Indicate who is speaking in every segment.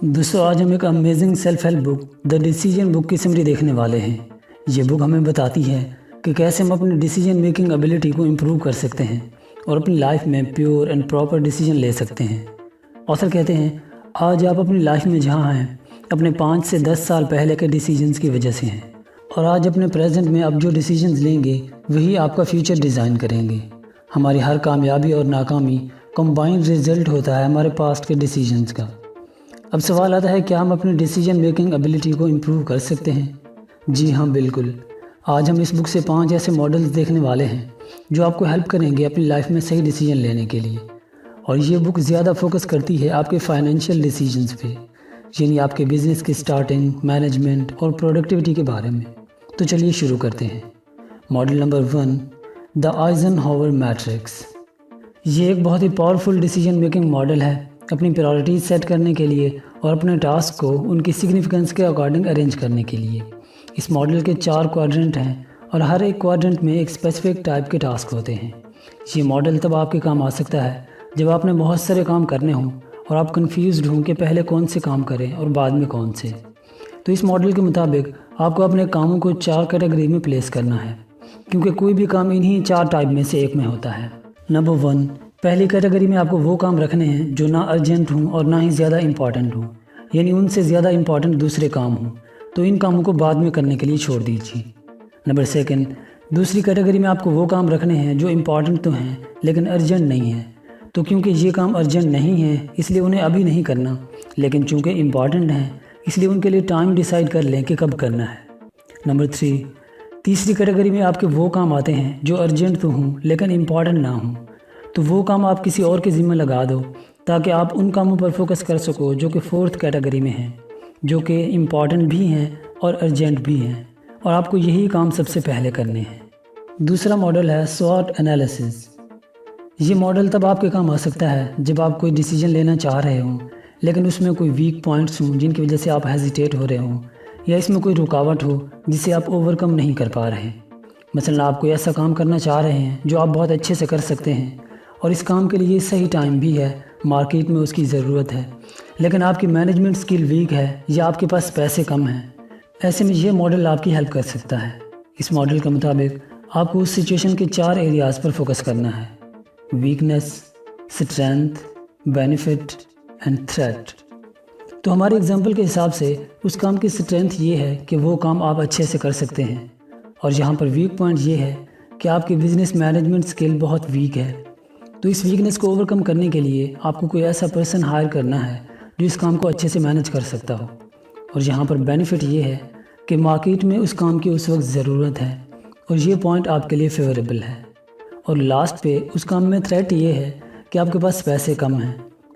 Speaker 1: دوستوں آج ہم ایک amazing self help book the decision book کی سمری دیکھنے والے ہیں۔ یہ بک ہمیں بتاتی ہے کہ کیسے ہم اپنی ڈیسیجن میکنگ ایبلٹی کو امپروو کر سکتے ہیں اور اپنی لائف میں پیور اینڈ پراپر ڈیسیجن لے سکتے ہیں۔ آثر کہتے ہیں آج آپ اپنی لائف میں جہاں ہیں اپنے 5 سے 10 سال پہلے کے ڈیسیجنز کی وجہ سے ہیں، اور آج اپنے پریزنٹ میں اب جو ڈیسیجنز لیں گے وہی آپ کا فیوچر ڈیزائن کریں گے۔ ہماری ہر کامیابی اور ناکامی کمبائنڈ ریزلٹ ہوتا ہے ہمارے پاسٹ کے ڈیسیجنز کا۔ اب سوال آتا ہے کیا ہم اپنی ڈیسیجن میکنگ ایبلٹی کو امپروو کر سکتے ہیں؟ جی ہاں، بالکل۔ آج ہم اس بک سے 5 ایسے ماڈلز دیکھنے والے ہیں جو آپ کو ہیلپ کریں گے اپنی لائف میں صحیح ڈیسیجن لینے کے لیے، اور یہ بک زیادہ فوکس کرتی ہے آپ کے فائنینشیل ڈیسیجنز پہ، یعنی آپ کے بزنس کی سٹارٹنگ، مینجمنٹ اور پروڈکٹیوٹی کے بارے میں۔ تو چلیے شروع کرتے ہیں۔ ماڈل نمبر 1، دا آئزن ہاور میٹرکس۔ یہ ایک بہت ہی پاورفل ڈیسیجن میکنگ ماڈل ہے اپنی پرائورٹیز سیٹ کرنے کے لیے اور اپنے ٹاسک کو ان کی سگنیفیکنس کے اکارڈنگ ارینج کرنے کے لیے۔ اس ماڈل کے 4 کوادرنٹ ہیں اور ہر ایک کوادرنٹ میں ایک اسپیسیفک ٹائپ کے ٹاسک ہوتے ہیں۔ یہ ماڈل تب آپ کے کام آ سکتا ہے جب آپ نے بہت سارے کام کرنے ہوں اور آپ کنفیوزڈ ہوں کہ پہلے کون سے کام کریں اور بعد میں کون سے۔ تو اس ماڈل کے مطابق آپ کو اپنے کاموں کو 4 کیٹیگری میں پلیس کرنا ہے، کیونکہ کوئی بھی کام انہی 4 ٹائپ میں سے ایک میں ہوتا ہے۔ نمبر 1، پہلی کیٹیگری میں آپ کو وہ کام رکھنے ہیں جو نہ ارجنٹ ہوں اور نہ ہی زیادہ امپورٹنٹ ہوں، یعنی ان سے زیادہ امپورٹنٹ دوسرے کام ہوں، تو ان کاموں کو بعد میں کرنے کے لیے چھوڑ دیجیے۔ نمبر 2، دوسری کیٹیگری میں آپ کو وہ کام رکھنے ہیں جو امپورٹنٹ تو ہیں لیکن ارجنٹ نہیں ہیں، تو کیونکہ یہ کام ارجنٹ نہیں ہے اس لیے انہیں ابھی نہیں کرنا، لیکن چونکہ امپورٹنٹ ہیں اس لیے ان کے لیے ٹائم ڈیسائیڈ کر لیں کہ کب کرنا ہے۔ نمبر 3، تیسری کیٹیگری میں آپ کے وہ کام آتے ہیں جو ارجنٹ تو ہوں لیکن امپورٹنٹ نہ ہوں، تو وہ کام آپ کسی اور کے ذمہ لگا دو تاکہ آپ ان کاموں پر فوکس کر سکو جو کہ 4تھ کیٹیگری میں ہیں، جو کہ امپورٹنٹ بھی ہیں اور ارجنٹ بھی ہیں، اور آپ کو یہی کام سب سے پہلے کرنے ہیں۔ دوسرا ماڈل ہے SWOT انالیسس۔ یہ ماڈل تب آپ کے کام آ سکتا ہے جب آپ کوئی ڈیسیجن لینا چاہ رہے ہوں لیکن اس میں کوئی ویک پوائنٹس ہوں جن کی وجہ سے آپ ہیزیٹیٹ ہو رہے ہوں، یا اس میں کوئی رکاوٹ ہو جسے آپ اوور کم نہیں کر پا رہے ہیں۔ مثلا آپ کوئی ایسا کام کرنا چاہ رہے ہیں جو آپ بہت اچھے سے کر سکتے ہیں اور اس کام کے لیے صحیح ٹائم بھی ہے، مارکیٹ میں اس کی ضرورت ہے، لیکن آپ کی مینجمنٹ سکل ویک ہے یا آپ کے پاس پیسے کم ہیں۔ ایسے میں یہ ماڈل آپ کی ہیلپ کر سکتا ہے۔ اس ماڈل کے مطابق آپ کو اس سچویشن کے 4 ایریاز پر فوکس کرنا ہے: weakness, strength, benefit and threat. تو ہمارے اگزامپل کے حساب سے اس کام کی اسٹرینتھ یہ ہے کہ وہ کام آپ اچھے سے کر سکتے ہیں، اور یہاں پر ویک پوائنٹ یہ ہے کہ آپ کی بزنس مینجمنٹ سکل بہت ویک ہے۔ تو اس ویکنس کو اوور کم کرنے کے لیے آپ کو کوئی ایسا پرسن ہائر کرنا ہے جو اس کام کو اچھے سے مینج کر سکتا ہو، اور یہاں پر بینیفٹ یہ ہے کہ مارکیٹ میں اس کام کی اس وقت ضرورت ہے اور یہ پوائنٹ آپ کے لیے فیوریبل ہے۔ اور لاسٹ پہ اس کام میں تھریٹ یہ ہے کہ آپ کے پاس پیسے کم ہیں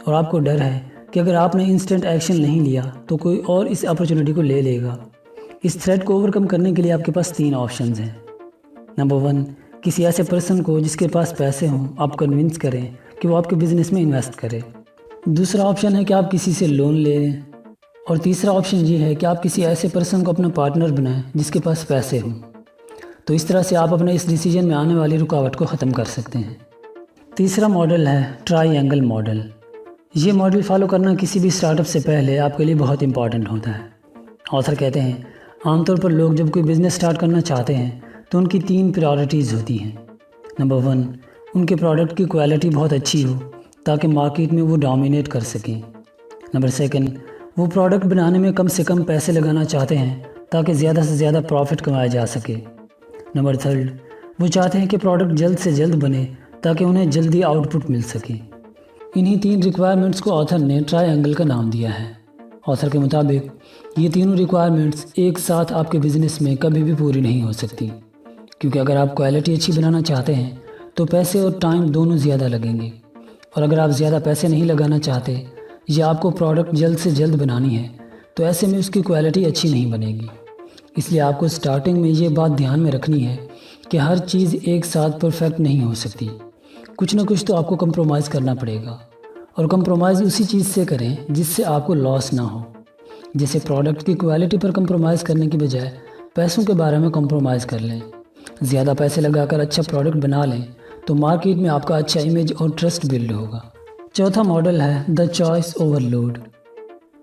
Speaker 1: اور آپ کو ڈر ہے کہ اگر آپ نے انسٹنٹ ایکشن نہیں لیا تو کوئی اور اس اپرچونٹی کو لے لے گا۔ اس تھریٹ کو اوور کم کرنے کے لیے آپ کے پاس 3 آپشنز ہیں۔ نمبر 1، کسی ایسے پرسن کو جس کے پاس پیسے ہوں آپ کنونس کریں کہ وہ آپ کے بزنس میں انویسٹ کرے۔ دوسرا آپشن ہے کہ آپ کسی سے لون لے لیں، اور تیسرا آپشن یہ ہے کہ آپ کسی ایسے پرسن کو اپنا پارٹنر بنائیں جس کے پاس پیسے ہوں۔ تو اس طرح سے آپ اپنے اس ڈیسیجن میں آنے والی رکاوٹ کو ختم کر سکتے ہیں۔ تیسرا ماڈل ہے ٹرائی اینگل ماڈل۔ یہ ماڈل فالو کرنا کسی بھی اسٹارٹ اپ سے پہلے آپ کے لیے بہت امپورٹنٹ ہوتا ہے۔ آثر کہتے ہیں عام طور پر لوگ جب کوئی بزنس سٹارٹ کرنا چاہتے ہیں تو ان کی 3 پرائورٹیز ہوتی ہیں۔ نمبر 1، ان کے پروڈکٹ کی کوالٹی بہت اچھی ہو تاکہ مارکیٹ میں وہ ڈومینیٹ کر سکیں۔ نمبر 2، وہ پروڈکٹ بنانے میں کم سے کم پیسے لگانا چاہتے ہیں تاکہ زیادہ سے زیادہ پروفٹ کمایا جا سکے۔ نمبر 3، وہ چاہتے ہیں کہ پروڈکٹ جلد سے جلد بنے تاکہ انہیں جلدی آؤٹ پٹ مل سکے۔ انہی 3 ریکوائرمنٹس کو آتھر نے ٹرائی اینگل کا نام دیا ہے۔ آتھر کے مطابق یہ تینوں ریکوائرمنٹس ایک ساتھ آپ کے بزنس میں کبھی بھی پوری نہیں ہو سکتی، کیونکہ اگر آپ کوالٹی اچھی بنانا چاہتے ہیں تو پیسے اور ٹائم دونوں زیادہ لگیں گے، اور اگر آپ زیادہ پیسے نہیں لگانا چاہتے یا آپ کو پروڈکٹ جلد سے جلد بنانی ہے تو ایسے میں اس کی کوالٹی اچھی نہیں بنے گی۔ اس لیے آپ کو سٹارٹنگ میں یہ بات دھیان میں رکھنی ہے کہ ہر چیز ایک ساتھ پرفیکٹ نہیں ہو سکتی، کچھ نہ کچھ تو آپ کو کمپرومائز کرنا پڑے گا، اور کمپرومائز اسی چیز سے کریں جس سے آپ کو لاس نہ ہو۔ جیسے پروڈکٹ کی کوالٹی پر کمپرومائز کرنے کی بجائے پیسوں کے بارے میں کمپرومائز کر لیں۔ زیادہ پیسے لگا کر اچھا پروڈکٹ بنا لیں تو مارکیٹ میں آپ کا اچھا امیج اور ٹرسٹ بلڈ ہوگا۔ چوتھا ماڈل ہے دا چوائس اوور لوڈ۔